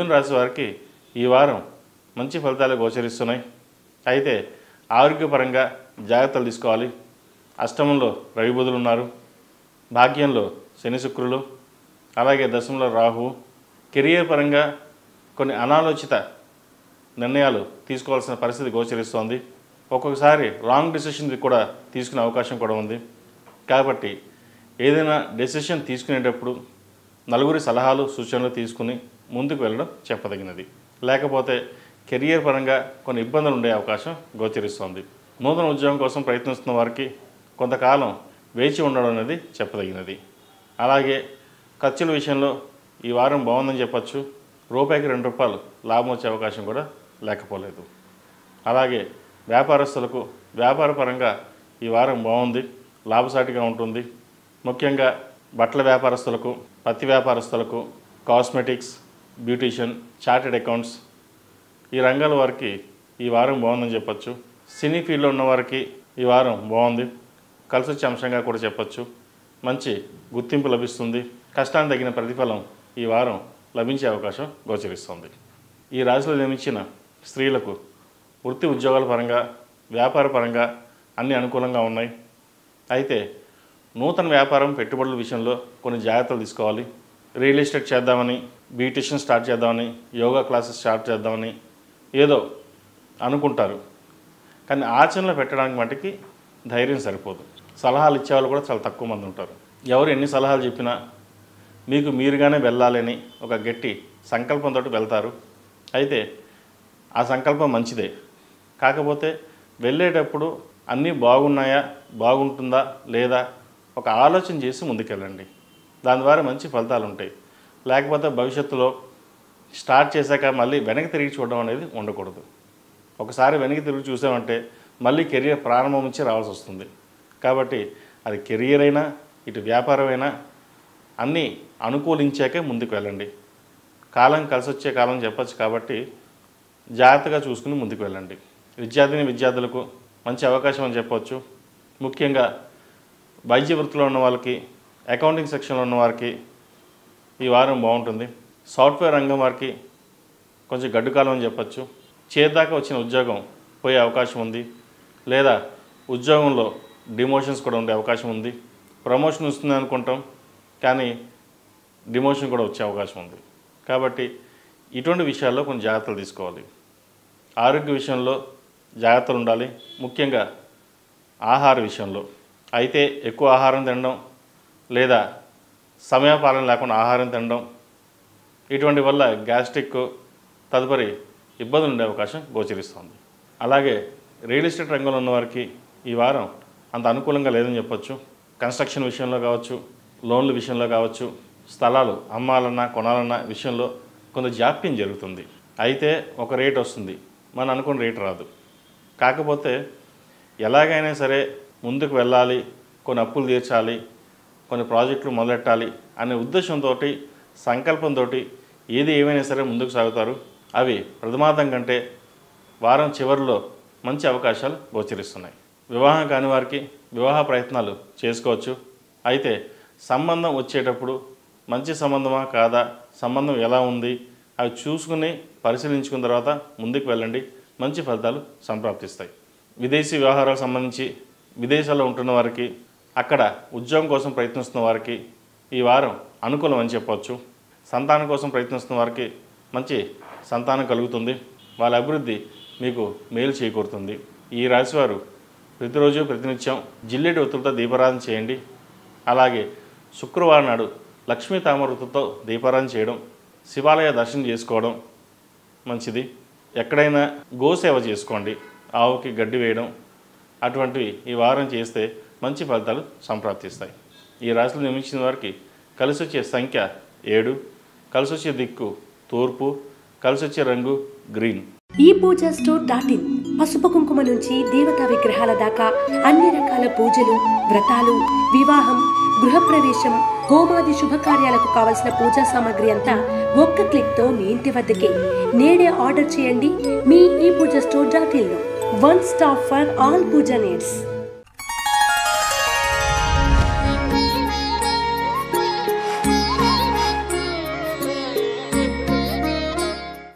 మిథున రాశి వారికి ఈ వారం మంచి ఫలితాలు గోచరిస్తున్నాయి. అయితే ఆరోగ్యపరంగా జాగ్రత్తలు తీసుకోవాలి. అష్టమంలో రవి బుధులు ఉన్నారు, భాగ్యంలో శని శుక్రులు, అలాగే దశమంలో రాహు. కెరియర్ పరంగా కొన్ని అనాలోచిత నిర్ణయాలు తీసుకోవాల్సిన పరిస్థితి గోచరిస్తోంది. ఒక్కొక్కసారి రాంగ్ డెసిషన్ కూడా తీసుకునే అవకాశం కూడా ఉంది. కాబట్టి ఏదైనా డెసిషన్ తీసుకునేటప్పుడు నలుగురి సలహాలు సూచనలు తీసుకుని ముందుకు వెళ్ళడం చెప్పదగినది. లేకపోతే కెరియర్ పరంగా కొన్ని ఇబ్బందులు ఉండే అవకాశం గోచరిస్తోంది. నూతన ఉద్యోగం కోసం ప్రయత్నిస్తున్న వారికి కొంతకాలం వేచి ఉండడం అనేది చెప్పదగినది. అలాగే ఖర్చుల విషయంలో ఈ వారం బాగుందని చెప్పచ్చు. రూపాయికి ₹2 లాభం వచ్చే అవకాశం కూడా లేకపోలేదు. అలాగే వ్యాపారస్తులకు వ్యాపారపరంగా ఈ వారం బాగుంది, లాభసాటిగా ఉంటుంది. ముఖ్యంగా బట్టల వ్యాపారస్తులకు, పత్తి వ్యాపారస్తులకు, కాస్మెటిక్స్, బ్యూటీషియన్, చార్టెడ్ అకౌంట్స్ ఈ రంగాల వారికి ఈ వారం బాగుందని చెప్పచ్చు. సినీ ఫీల్డ్లో ఉన్న వారికి ఈ వారం బాగుంది, కలిసి వచ్చే అంశంగా కూడా చెప్పచ్చు. మంచి గుర్తింపు లభిస్తుంది. కష్టానికి తగిన ప్రతిఫలం ఈ వారం లభించే అవకాశం గోచరిస్తుంది. ఈ రాశిలో జన్మించిన స్త్రీలకు వృత్తి ఉద్యోగాల పరంగా, వ్యాపార పరంగా అన్నీ అనుకూలంగా ఉన్నాయి. అయితే నూతన వ్యాపారం పెట్టుబడుల విషయంలో కొన్ని జాగ్రత్తలు తీసుకోవాలి. రియల్ ఎస్టేట్ చేద్దామని, బ్యూటిషియన్ స్టార్ట్ చేద్దామని, యోగా క్లాసెస్ స్టార్ట్ చేద్దామని ఏదో అనుకుంటారు. కానీ ఆచరణలో పెట్టడానికి మటుకి ధైర్యం సరిపోదు. సలహాలు ఇచ్చేవాళ్ళు కూడా చాలా తక్కువ మంది ఉంటారు. ఎవరు ఎన్ని సలహాలు చెప్పినా మీకు మీరుగానే వెళ్ళాలని ఒక గట్టి సంకల్పంతో వెళ్తారు. అయితే ఆ సంకల్పం మంచిదే, కాకపోతే వెళ్ళేటప్పుడు అన్నీ బాగున్నాయా, బాగుంటుందా లేదా ఒక ఆలోచన చేసి ముందుకెళ్ళండి. దాని ద్వారా మంచి ఫలితాలు ఉంటాయి. లేకపోతే భవిష్యత్తులో స్టార్ట్ చేశాక మళ్ళీ వెనక్కి తిరిగి చూడడం అనేది ఉండకూడదు. ఒకసారి వెనక్కి తిరిగి చూసామంటే మళ్ళీ కెరియర్ ప్రారంభం నుంచి రావాల్సి వస్తుంది. కాబట్టి అది కెరియర్ అయినా ఇటు వ్యాపారమైనా అన్నీ అనుకూలించాకే ముందుకు వెళ్ళండి. కాలం కలిసి వచ్చే కాలం చెప్పచ్చు, కాబట్టి జాగ్రత్తగా చూసుకుని ముందుకు వెళ్ళండి. విద్యార్థులకు మంచి అవకాశం అని చెప్పవచ్చు. ముఖ్యంగా వైద్య వృత్తిలో ఉన్న వాళ్ళకి, అకౌంటింగ్ సెక్షన్లో ఉన్న వారికి ఈ వారం బాగుంటుంది. సాఫ్ట్వేర్ రంగం వారికి కొంచెం గడ్డు కాలం అని చెప్పచ్చు. చేద్దాకా వచ్చిన ఉద్యోగం పోయే అవకాశం ఉంది, లేదా ఉద్యోగంలో డిమోషన్స్ కూడా ఉండే అవకాశం ఉంది. ప్రమోషన్ వస్తుంది అనుకుంటాం, కానీ డిమోషన్ కూడా వచ్చే అవకాశం ఉంది. కాబట్టి ఇటువంటి విషయాల్లో కొన్ని జాగ్రత్తలు తీసుకోవాలి. ఆరోగ్య విషయంలో జాగ్రత్తలు ఉండాలి, ముఖ్యంగా ఆహార విషయంలో. అయితే ఎక్కువ ఆహారం తినడం లేదా సమయపాలన లేకుండా ఆహారం తినడం ఇటువంటి వల్ల గ్యాస్ట్రిక్ తదుపరి ఇబ్బందులు ఉండే అవకాశం గోచరిస్తుంది. అలాగే రియల్ ఎస్టేట్ రంగంలో ఉన్నవారికి ఈ వారం అంత అనుకూలంగా లేదని చెప్పొచ్చు. కన్స్ట్రక్షన్ విషయంలో కావచ్చు, లోన్ల విషయంలో కావచ్చు, స్థలాలు అమ్మాలన్నా కొనాలన్నా విషయంలో కొంత జాప్యం జరుగుతుంది. అయితే ఒక రేట్ వస్తుంది, మనం అనుకున్న రేట్ రాదు. కాకపోతే ఎలాగైనా సరే ముందుకు వెళ్ళాలి, కొన్ని అప్పులు తీర్చాలి, కొన్ని ప్రాజెక్టులు మొదలెట్టాలి అనే ఉద్దేశంతో, సంకల్పంతో ఏది ఏమైనా సరే ముందుకు సాగుతారు. అవి ప్రథమార్థం కంటే వారం చివరిలో మంచి అవకాశాలు గోచరిస్తున్నాయి. వివాహం కాని వారికి వివాహ ప్రయత్నాలు చేసుకోవచ్చు. అయితే సంబంధం వచ్చేటప్పుడు మంచి సంబంధమా కాదా, సంబంధం ఎలా ఉంది అవి చూసుకుని పరిశీలించుకున్న తర్వాత ముందుకు వెళ్ళండి. మంచి ఫలితాలు సంప్రాప్తిస్తాయి. విదేశీ వ్యవహారాలకు సంబంధించి విదేశాల్లో ఉంటున్న వారికి, అక్కడ ఉద్యోగం కోసం ప్రయత్నిస్తున్న వారికి ఈ వారం అనుకూలం అని చెప్పవచ్చు. సంతానం కోసం ప్రయత్నిస్తున్న వారికి మంచి సంతానం కలుగుతుంది. వాళ్ళ అభివృద్ధి మీకు మేలు చేకూరుతుంది. ఈ రాశివారు ప్రతిరోజు ప్రతినిత్యం జిల్లేడు ఒత్తులతో దీపారాధన చేయండి. అలాగే శుక్రవారం నాడు లక్ష్మీ తామరతో దీపారాధన చేయడం, శివాలయ దర్శనం చేసుకోవడం మంచిది. ఎక్కడైనా గోసేవ చేసుకోండి, ఆవుకి గడ్డి వేయడం అటువంటివి ఈ వారం చేస్తే మంచి ఫలితాలు సంప్రాప్తిస్తాయి. ఈ రాశిలో నిర్మించిన వారికి కలిసి వచ్చే సంఖ్య 7, కలిసి వచ్చే దిక్కు తూర్పు, కలిసి వచ్చే రంగు గ్రీన్. ఈ పూజా స్టోర్.in పసుపు కుంకుమ నుంచి దేవతా విగ్రహాల దాకా అన్ని రకాల పూజలు, వ్రతాలు, వివాహం, గృహప్రవేశం, హోమాది శుభకార్యాలకు కావలసిన పూజా సామాగ్రి అంతా ఒక్క క్లిక్ తో మీ ఇంటి వద్దకే. నేడే ఆర్డర్ చేయండి మీ ఈ పూజా స్టోర్.in లో. One stop for all puja needs.